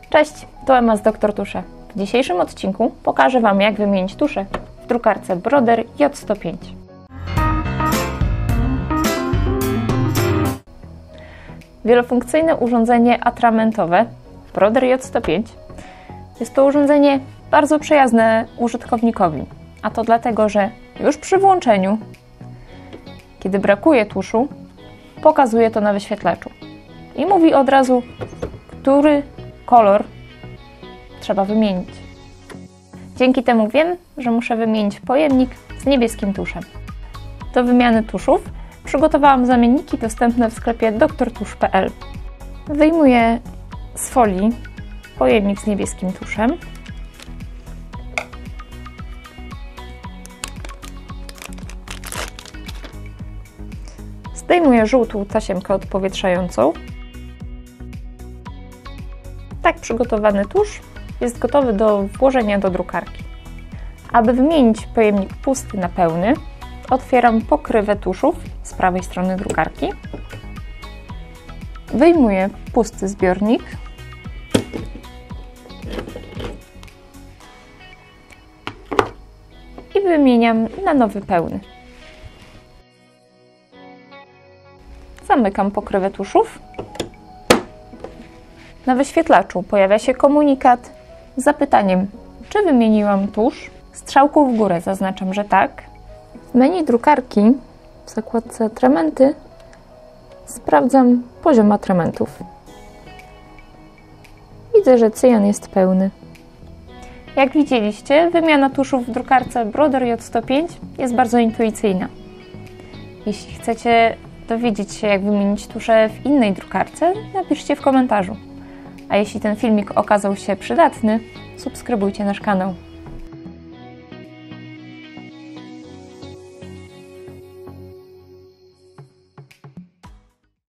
Cześć, to Ema z Dr Tusze. W dzisiejszym odcinku pokażę Wam, jak wymienić tusze w drukarce Brother J105. Wielofunkcyjne urządzenie atramentowe Brother J105 jest to urządzenie bardzo przyjazne użytkownikowi, a to dlatego, że już przy włączeniu, kiedy brakuje tuszu, pokazuje to na wyświetlaczu i mówi od razu, który kolor trzeba wymienić. Dzięki temu wiem, że muszę wymienić pojemnik z niebieskim tuszem. Do wymiany tuszów przygotowałam zamienniki dostępne w sklepie drtusz.pl. Wyjmuję z folii pojemnik z niebieskim tuszem. Zdejmuję żółtą tasiemkę odpowietrzającą. Tak przygotowany tusz jest gotowy do włożenia do drukarki. Aby wymienić pojemnik pusty na pełny, otwieram pokrywę tuszów z prawej strony drukarki. Wyjmuję pusty zbiornik. I wymieniam na nowy pełny. Zamykam pokrywę tuszów. Na wyświetlaczu pojawia się komunikat z zapytaniem, czy wymieniłam tusz. Strzałką w górę zaznaczam, że tak. W menu drukarki w zakładce atramenty sprawdzam poziom atramentów. Widzę, że cyjan jest pełny. Jak widzieliście, wymiana tuszów w drukarce Brother J105 jest bardzo intuicyjna. Jeśli chcecie dowiedzieć się, jak wymienić tusze w innej drukarce, napiszcie w komentarzu. A jeśli ten filmik okazał się przydatny, subskrybujcie nasz kanał.